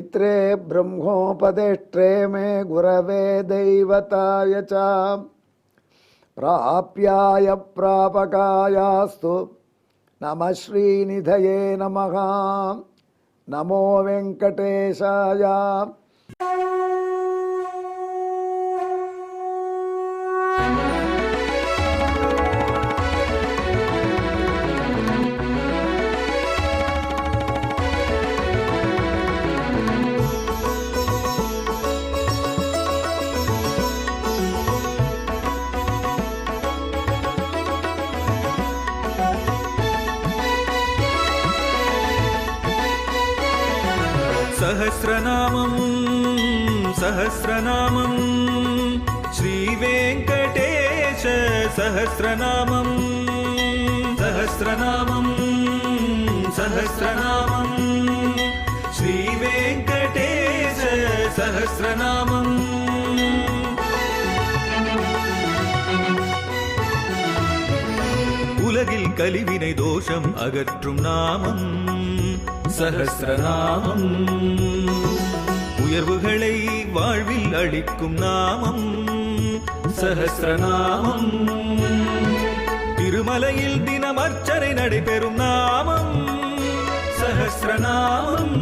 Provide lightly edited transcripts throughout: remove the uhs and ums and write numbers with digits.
पित्रे ब्रह्मोपदेष्ट्रे मे गुरवे दैवताय च प्राप्याय प्रापकायास्तु नमः श्रीनिधये नमः। नमो वेंकटेशाय। सहस्रनामं श्रीवेङ्कटेश सहस्रनामं श्रीवेङ्कटेश सहस्रनामम्। உலகில் கலிவினை தோஷம் அகற்றும் நாமம் சஹஸ்ரநாமம். உயர்வுகளை வாழ்வில் அளிக்கும் நாமம் சஹஸ்ரநாமம். திருமலையில் தினம் அர்ச்சனை நடைபெறும் நாமம் சஹஸ்ரநாமம்.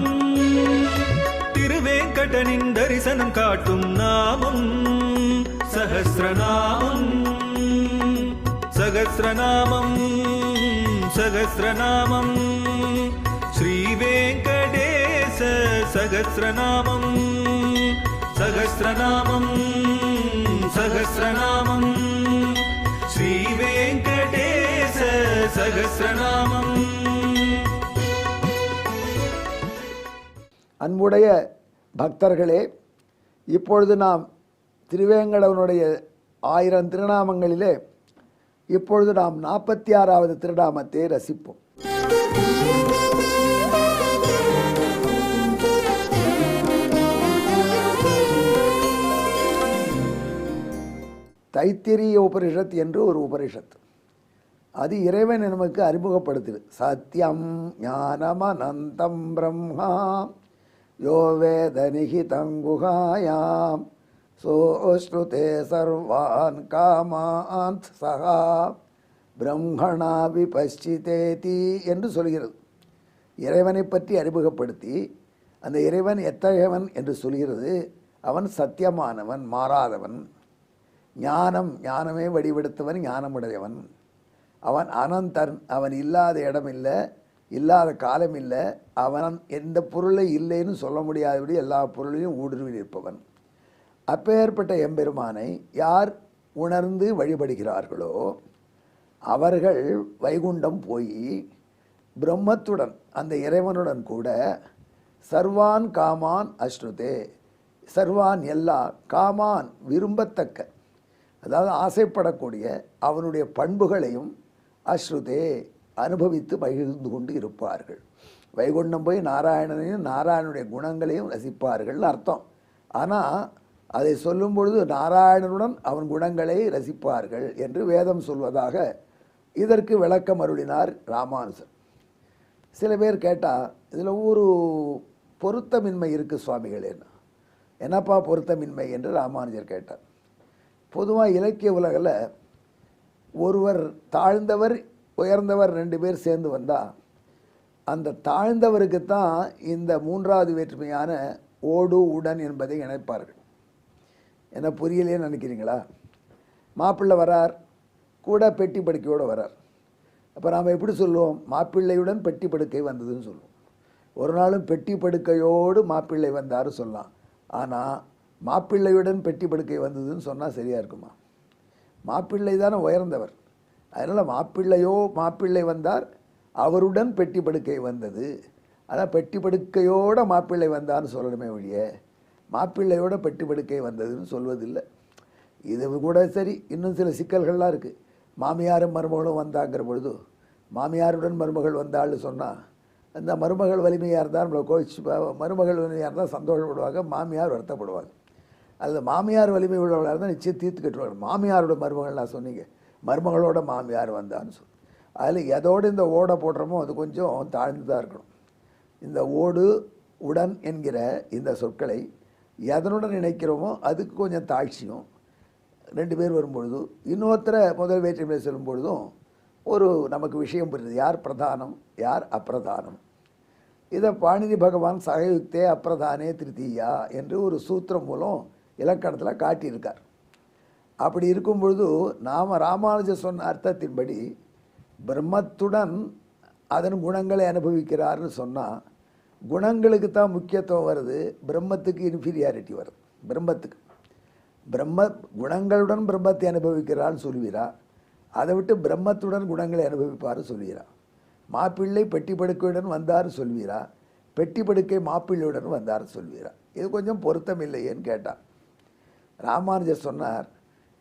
திருவேங்கடனின் தரிசனம் காட்டும் நாமம் சஹஸ்ரநாமம். சகஸ்ரநாமம் சகஸ்ரநாமம் श्रीवेङ्कटेश सहस्रनामं सहस्रनामं सहस्रनामं श्रीवेङ्कटेश सहस्रनामं। அன்புடைய பக்தர்களே, இப்பொழுது நாம் திருவேங்கடவனுடைய 1000 திருநாமங்களிலே இப்பொழுது நாம் 46வது திருநாமத்தை ரசிப்போம். தைத்திரிய உபனிஷத் என்று ஒரு உபனிஷத். அது இறைவன் நமக்கு அறிமுகப்படுத்துது. சத்யம் ஞானமனந்தம் பிரம்மா யோ வேத நிஹிதம் குஹாயாம் சோஸ்ருதே சர்வான் காமான் சஹா பிரம்மணா விபஷ்சிதேதி என்று சொல்கிறது. இறைவனை பற்றி அறிமுகப்படுத்தி அந்த இறைவன் எத்தகையவன் என்று சொல்கிறது. அவன் சத்தியமானவன், மாறாதவன். ஞானமே வடிவெடுத்தவன், ஞானமுடையவன். அவன் அனந்தன், அவன் இல்லாத இடம் இல்லை, இல்லாத காலம் இல்லை. அவன் எந்த பொருளை இல்லைன்னு சொல்ல முடியாதபடி எல்லா பொருளையும் ஊடுருவி நிற்பவன். அப்பேற்பட்ட எம்பெருமானை யார் உணர்ந்து வழிபடுகிறார்களோ அவர்கள் வைகுண்டம் போய் பிரம்மத்துடன், அந்த இறைவனுடன் கூட சர்வான் காமான் அஸ்ருதே, சர்வான் எல்லா, காமான் விரும்பத்தக்க, அதாவது ஆசைப்படக்கூடிய அவனுடைய பண்புகளையும் அஸ்ருதே அனுபவித்து மகிழ்ந்து கொண்டு இருப்பார்கள். வைகுண்டம் போய் நாராயணனையும் நாராயணனுடைய குணங்களையும் ரசிப்பார்கள் அர்த்தம். ஆனால் அதை சொல்லும் பொழுது நாராயணனுடன் அவன் குணங்களை ரசிப்பார்கள் என்று வேதம் சொல்வதாக இதற்கு விளக்கம் அருளினார் ராமானுஜர். சில பேர் கேட்டால் இதில் ஒரு பொருத்தமின்மை இருக்குது சுவாமிகளேன்னு. என்னப்பா பொருத்தமின்மை என்று ராமானுஜர் கேட்டார். பொதுவாக இலக்கிய உலகில் ஒருவர் தாழ்ந்தவர் உயர்ந்தவர் 2 பேர் சேர்ந்து வந்தால் அந்த தாழ்ந்தவருக்கு தான் இந்த 3வது வேற்றுமையான ஓடு உடன் என்பதை இணைப்பார்கள். என்ன புரியலையே நினைக்கிறீங்களா? மாப்பிள்ளை வரார், கூட பெட்டி படுக்கையோடு வரார். அப்போ நாம் எப்படி சொல்லுவோம்? மாப்பிள்ளையுடன் பெட்டி படுக்கை வந்ததுன்னு சொல்லுவோம். ஒரு நாளும் பெட்டி படுக்கையோடு மாப்பிள்ளை வந்தார் சொல்லலாம். ஆனால் மாப்பிள்ளையுடன் பெட்டி படுக்கை வந்ததுன்னு சொன்னால் சரியாக இருக்குமா? மாப்பிள்ளை தானே உயர்ந்தவர். அதனால் மாப்பிள்ளை வந்தார், அவருடன் பெட்டி படுக்கை வந்தது. ஆனால் பெட்டி படுக்கையோடு மாப்பிள்ளை வந்தார்னு சொல்லணுமே ஒழிய மாப்பிள்ளையோட பெட்டி படுக்கை வந்ததுன்னு சொல்வதில்லை. இது கூட சரி. இன்னும் சில சிக்கல்கள்லாம் இருக்குது. மாமியாரும் மருமகளும் வந்தாங்கிற பொழுது மாமியாருடன் மருமகள் வந்தாள்னு சொன்னால் அந்த மருமகள் வலிமையாக இருந்தால் நம்மளை கோவிச்சு, மருமகள் வலிமையாக இருந்தால் சந்தோஷப்படுவாங்க, மாமியார் வருத்தப்படுவாங்க. அல்லது மாமியார் வலிமை உள்ளவளாக இருந்தால் நிச்சயம் தீர்த்து கட்டுவாங்க. மாமியாரோட மருமகள்லாம் சொன்னீங்க, மருமகளோட மாமியார் வந்தான்னு சொல்லி அதில் எதோடு இந்த ஓடை போடுறோமோ அது கொஞ்சம் தாழ்ந்து தான் இருக்கணும். இந்த ஓடு உடன் என்கிற இந்த சொற்களை எதனுடன் இணைக்கிறோமோ அதுக்கு கொஞ்சம் தாழ்ச்சியும், ரெண்டு பேர் வரும்பொழுது இன்னொருத்தரை முதல் வேற்றுமையை சொல்லும் பொழுதும் ஒரு நமக்கு விஷயம் புரியுது, யார் பிரதானம் யார் அப்பிரதானம். இதை பாணினி பகவான் சகயுக்தே அப்பிரதானே திருத்தீயா என்று ஒரு சூத்திரம் மூலம் இலக்கணத்தில் காட்டியிருக்கார். அப்படி இருக்கும் பொழுது நாம் ராமானுஜர் சொன்ன அர்த்தத்தின்படி பிரம்மத்துடன் அதன் குணங்களை அனுபவிக்கிறார்னு சொன்னால் குணங்களுக்கு தான் முக்கியத்துவம் வருது, பிரம்மத்துக்கு இன்ஃபீரியாரிட்டி வருது. பிரம்மத்துக்கு குணங்களுடன் பிரம்மத்தை அனுபவிக்கிறான்னு சொல்லுவீரா, அதை விட்டு பிரம்மத்துடன் குணங்களை அனுபவிப்பார் சொல்வீரா. மாப்பிள்ளை பெட்டி படுக்கையுடன் வந்தார் சொல்வீரா, பெட்டி படுக்கை மாப்பிள்ளையுடன் வந்தார் சொல்வீரா. இது கொஞ்சம் பொருத்தம் இல்லையேன்னு கேட்டார். ராமானுஜர் சொன்னார்,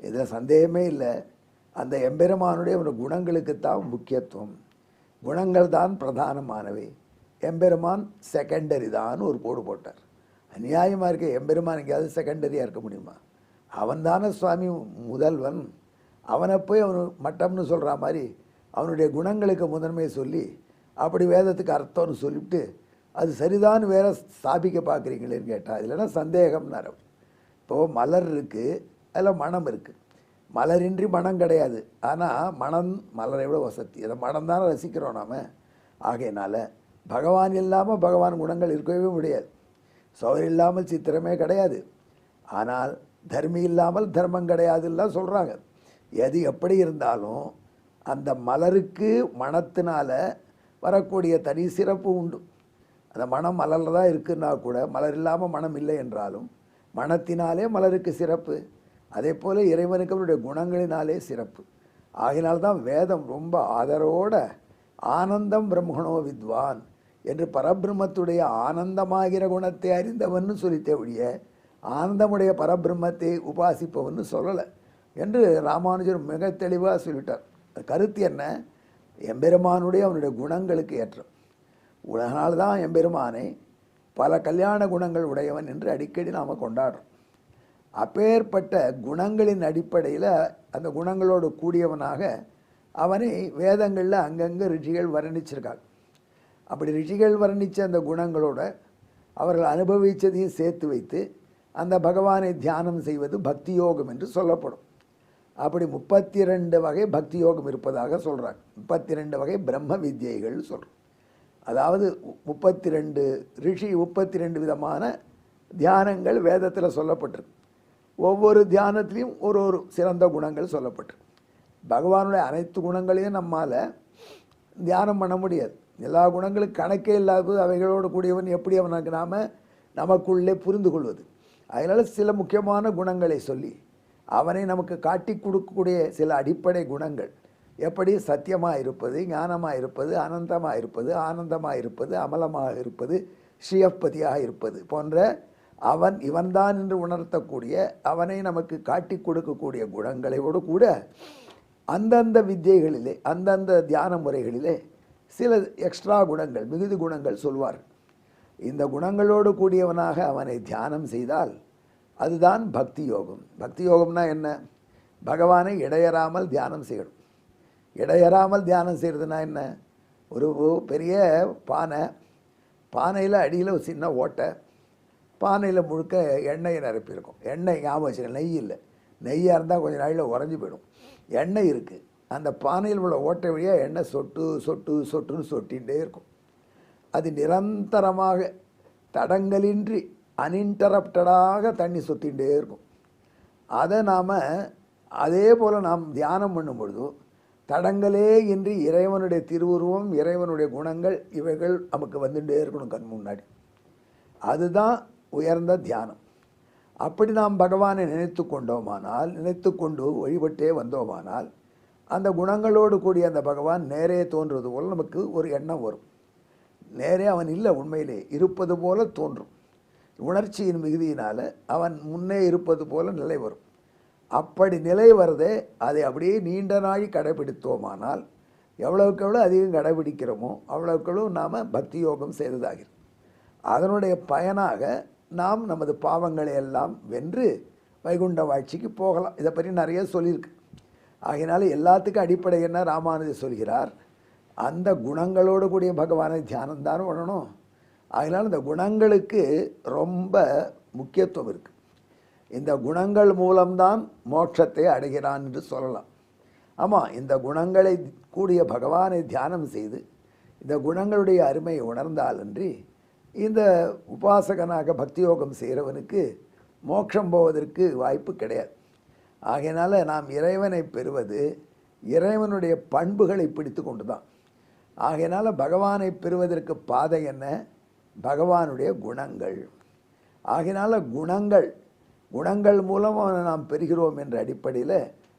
இதில் சந்தேகமே இல்லை, அந்த எம்பெருமானுடைய ஒரு குணங்களுக்குத்தான் முக்கியத்துவம், குணங்கள் தான் பிரதானமானவை, எம்பெருமான் செகண்டரி தான் ஒரு போடு போட்டார். அநியாயமாக இருக்க, எம்பெருமான் எங்கேயாவது செகண்டரியாக இருக்க முடியுமா? அவன் தானே சுவாமி முதல்வன், அவனை போய் அவனு மட்டம்னு சொல்கிற மாதிரி அவனுடைய குணங்களுக்கு முதன்மையை சொல்லி அப்படி வேதத்துக்கு அர்த்தம்னு சொல்லிவிட்டு அது சரிதான் வேற ஸ்தாபிக்க பார்க்குறீங்களேன்னு கேட்டால் இல்லைன்னா சந்தேகம்னார். இப்போது மலர் இருக்குது, அதில் மனம் இருக்குது. மலரின்றி மனம் கிடையாது, ஆனால் மனம் மலரை விட வசதி, அதை மனம் தானே ரசிக்கிறோம் நாம். ஆகையினால பகவான் இல்லாமல் பகவான் குணங்கள் இருக்கவே முடியாது. சௌர் இல்லாமல் சித்திரமே கிடையாது, ஆனால் தர்மி இல்லாமல் தர்மம் கிடையாதுலாம் சொல்கிறாங்க. எது எப்படி இருந்தாலும் அந்த மலருக்கு மனத்தினால வரக்கூடிய தனி சிறப்பு உண்டு. அந்த மனம் மலரில் தான் இருக்குன்னா கூட மலர் இல்லாமல் மனம் இல்லை என்றாலும் மனத்தினாலே மலருக்கு சிறப்பு. அதே போல் இறைவனுக்கு அவருடைய குணங்களினாலே சிறப்பு. ஆகினால்தான் வேதம் ரொம்ப ஆதரோட ஆனந்தம் பிரம்மணோ வித்வான் என்று பரபிரம்மத்துடைய ஆனந்தமாகிற குணத்தை அறிந்தவன்னு சொல்லித்தே ஒழிய ஆனந்தமுடைய பரபிரம்மத்தை உபாசிப்பவன்னு சொல்லலை என்று ராமானுஜர் மிக தெளிவாக சொல்லிட்டார். கருத்து என்ன? எம்பெருமானுடைய அவனுடைய குணங்களுக்கு ஏற்றம். அதனால்தான் எம்பெருமானை பல கல்யாண குணங்கள் உடையவன் என்று அடிக்கடி நாம் கொண்டாடுறோம். அப்பேற்பட்ட குணங்களின் அடிப்படையில் அந்த குணங்களோடு கூடியவனாக அவனை வேதங்களில் அங்கங்கே ரிஷிகள் வர்ணிச்சிருக்காங்க. அப்படி ரிஷிகள் வர்ணித்த அந்த குணங்களோட அவர்கள் அனுபவித்ததையும் சேர்த்து வைத்து அந்த பகவானை தியானம் செய்வது பக்தி யோகம் என்று சொல்லப்படும். அப்படி 32 வகை பக்தி யோகம் இருப்பதாக சொல்கிறாங்க. 32 வகை பிரம்ம வித்யைகள் சொல்கிறோம். அதாவது 32 ரிஷி 32 விதமான தியானங்கள் வேதத்தில் சொல்லப்பட்டிருக்கு. ஒவ்வொரு தியானத்திலையும் ஒரு ஒரு சிறந்த குணங்கள் சொல்லப்பட்டிருக்கு. பகவானுடைய அனைத்து குணங்களையும் நம்மால் தியானம் பண்ண முடியாது. எல்லா குணங்களும் கணக்கே இல்லாதது அவைகளோடு கூடியவன் எப்படி அவனுக்கு நாம் நமக்குள்ளே புரிந்து கொள்வது. அதனால் சில முக்கியமான குணங்களை சொல்லி அவனை நமக்கு காட்டி கொடுக்கக்கூடிய சில அடிப்படை குணங்கள், எப்படி சத்தியமாக இருப்பது, ஞானமாக இருப்பது, அனந்தமாக இருப்பது, ஆனந்தமாக இருப்பது, அமலமாக இருப்பது, ஸ்ரீயப்பதியாக இருப்பது போன்ற அவன் இவன்தான் என்று உணர்த்தக்கூடிய அவனை நமக்கு காட்டி கொடுக்கக்கூடிய குணங்களோடு கூட அந்தந்த வித்தியைகளிலே அந்தந்த தியான முறைகளிலே சில எக்ஸ்ட்ரா குணங்கள் மிகுதி குணங்கள் சொல்வார்கள். இந்த குணங்களோடு கூடியவனாக அவனை தியானம் செய்தால் அதுதான் பக்தி யோகம். பக்தி யோகம்னா என்ன? பகவானை இடையறாமல் தியானம் செய்யணும். இடையறாமல் தியானம் செய்கிறதுனா என்ன? ஒரு பெரிய பானையில் அடியில் ஒரு சின்ன ஓட்டை, பானையில் முழுக்க எண்ணெயை நிரப்பியிருக்கும். எண்ணெய் ஞாபகம் வச்சுக்க, நெய் இல்லை. நெய்யாக இருந்தால் கொஞ்சம் நாளில் உறைஞ்சி போயிடும். எண்ணெய் இருக்குது, அந்த பானையில் உள்ள ஓட்டை வழியாக எண்ணெய் சொட்டு சொட்டு சொட்டுன்னு சொட்டிகிட்டே இருக்கும். அது நிரந்தரமாக தடங்கலின்றி அன்இன்டரப்டடாக தண்ணி சொத்திகிட்டே இருக்கும். அதை நாம் அதே போல் நாம் தியானம் பண்ணும் பொழுது தடங்களே இன்றி இறைவனுடைய திருவுருவம், இறைவனுடைய குணங்கள் இவைகள் நமக்கு வந்துட்டே இருக்கணும் கண் முன்னாடி. அதுதான் உயர்ந்த தியானம். அப்படி நாம் பகவானை நினைத்து கொண்டோமானால், நினைத்து கொண்டு வழிபட்டே வந்தோமானால் அந்த குணங்களோடு கூடிய அந்த பகவான் நேரே தோன்றுவது போல் நமக்கு ஒரு எண்ணம் வரும். நேரே அவன் இல்லை, உண்மையிலே இருப்பது போல தோன்றும். உணர்ச்சியின் மிகுதியினால் அவன் முன்னே இருப்பது போல நிலை வரும். அப்படி நிலை வரதே அதை அப்படியே நீண்ட நாள் கடைபிடித்தோமானால் எவ்வளவுக்கு எவ்வளோ அதிகம் கடைபிடிக்கிறோமோ அவ்வளவுக்கு நாம் பக்தி யோகம் செய்ததாகிறது. அதனுடைய பயனாக நாம் நமது பாவங்களை எல்லாம் வென்று வைகுண்ட வாழ்ச்சிக்கு போகலாம். இதை பற்றி நிறைய சொல்லியிருக்கு. ஆகையினால எல்லாத்துக்கும் அடிப்படை என்ன ராமானுஜர் சொல்கிறார்? அந்த குணங்களோடு கூடிய பகவானை தியானம்தான் பண்ணணும். அதனால் இந்த குணங்களுக்கு ரொம்ப முக்கியத்துவம் இருக்குது. இந்த குணங்கள் மூலம்தான் மோட்சத்தை அடைகிறான் என்று சொல்லலாம். ஆமாம், இந்த குணங்களை கூடிய பகவானை தியானம் செய்து இந்த குணங்களுடைய அருமையை உணர்ந்தாலன்றி இந்த உபாசகனாக பக்தி யோகம் செய்கிறவனுக்கு மோட்சம் போவதற்கு வாய்ப்பு கிடையாது. ஆகையினால நாம் இறைவனை பெறுவது இறைவனுடைய பண்புகளை பிடித்து கொண்டு தான். ஆகையினால பகவானை பெறுவதற்கு பாதை என்ன? பகவானுடைய குணங்கள். ஆகையினால குணங்கள் மூலம் அவனை நாம் பெறுகிறோம் என்ற அடிப்படையில்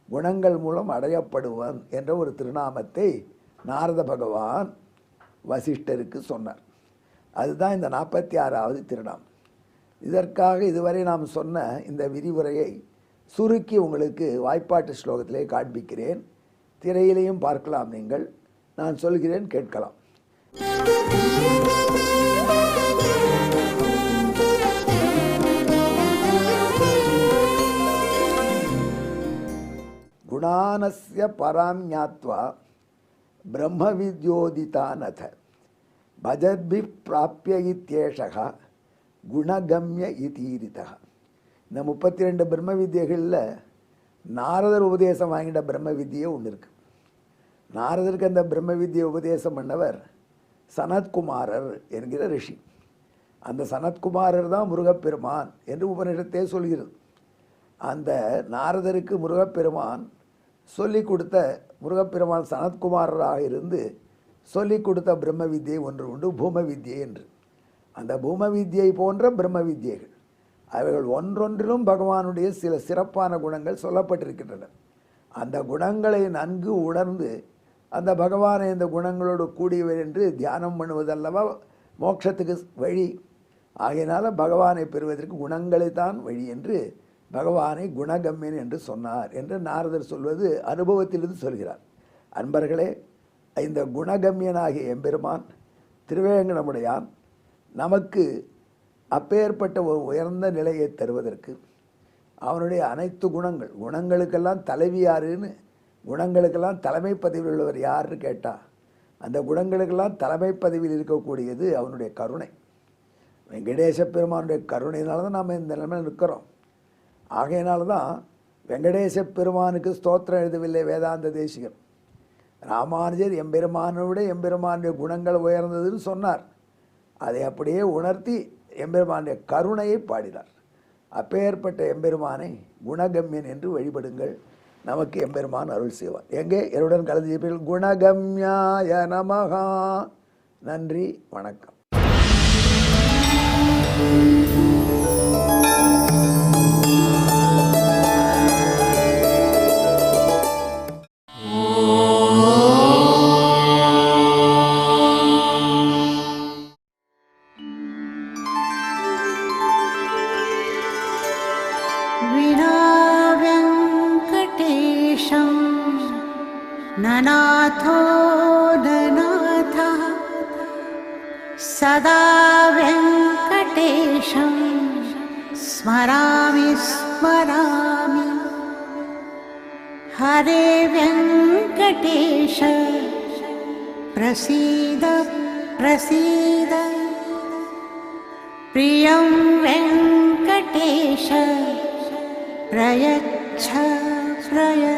குணங்கள் மூலம் அடையப்படுவன் என்ற ஒரு திருநாமத்தை நாரத பகவான் வசிஷ்டருக்கு சொன்னார். அதுதான் இந்த 46வது திருநாமம். இதற்காக இதுவரை நாம் சொன்ன இந்த விரிவுரையை சுருக்கி உங்களுக்கு வாய்ப்பாட்டு ஸ்லோகத்திலே காண்பிக்கிறேன். திரையிலையும் பார்க்கலாம். நீங்கள், நான் சொல்கிறேன், கேட்கலாம். குணானஸ்ய பராம் ஞாத்வா பிரம்ம வித்யோதிதானத பஜத்பி பிராப்ய இத்யேஷக குணகம்ய இதீரிதா. இந்த 32 பிரம்ம வித்யைகளில் நாரதர் உபதேசம் வாங்கிட்ட பிரம்ம வித்தியை ஒன்று இருக்குது. நாரதருக்கு அந்த பிரம்ம வித்தியை உபதேசம் பண்ணவர் சனத்குமாரர் என்கிற ரிஷி. அந்த சனத்குமாரர் தான் முருகப்பெருமான் என்று உபநிஷத்தே சொல்கிறது. அந்த நாரதருக்கு முருகப்பெருமான் சொல்லிக் கொடுத்த, முருகப்பெருமான் சனத்குமாரராக இருந்து சொல்லிக் கொடுத்த பிரம்ம வித்தியை ஒன்று உண்டு, பூம வித்தியை என்று. அந்த பூம வித்தியை போன்ற பிரம்ம வித்தியைகள், அவைகள் ஒன்றொன்றிலும் பகவானுடைய சில சிறப்பான குணங்கள் சொல்லப்பட்டிருக்கின்றன. அந்த குணங்களை நன்கு உணர்ந்து அந்த பகவானை இந்த குணங்களோடு கூடியவர் என்று தியானம் பண்ணுவதல்லவா மோட்சத்துக்கு வழி. ஆகையினால பகவானை பெறுவதற்கு குணங்களை தான் வழி என்று பகவானை குணகம்யன் என்று சொன்னார் என்று நாரதர் சொல்வது அனுபவத்திலிருந்து சொல்கிறார். அன்பர்களே, இந்த குணகம்யனாகிய எம்பெருமான் திருவேங்கடமுடையான் நமக்கு அப்பேற்பட்ட ஒரு உயர்ந்த நிலையை தருவதற்கு அவனுடைய அனைத்து குணங்களுக்கெல்லாம் தலைவி யாருன்னு, குணங்களுக்கெல்லாம் தலைமை பதவியில் உள்ளவர் யாருன்னு கேட்டால் அந்த குணங்களுக்கெல்லாம் தலைமை பதவியில் இருக்கக்கூடியது அவனுடைய கருணை. வெங்கடேச பெருமானுடைய கருணையினால தான் நாம் இந்த நிலைமையில் இருக்கிறோம். ஆகையினால தான் வெங்கடேச பெருமானுக்கு ஸ்தோத்திரம் எழுதவில்லை வேதாந்த தேசிகர். ராமானுஜர் எம்பெருமானுடைய குணங்கள் உயர்ந்ததுன்னு சொன்னார். அதை அப்படியே உணர்த்தி எம்பெருமானுடைய கருணையை பாடினார். அப்பேற்பட்ட எம்பெருமானை குணகம்யன் என்று வழிபடுங்கள். நமக்கு எம்பெருமான் அருள் செய்வார். எங்கே என்னுடன் கலந்து குணகம்யாய நமஹா. நன்றி, வணக்கம். ननाथो ननाथः सदा वेङ्कटेशं स्मरामि स्मरामि. हरे वेङ्कटेश प्रसीद प्रसीद. प्रियं वेङ्कटेश प्रयच्छ प्रयच्छ.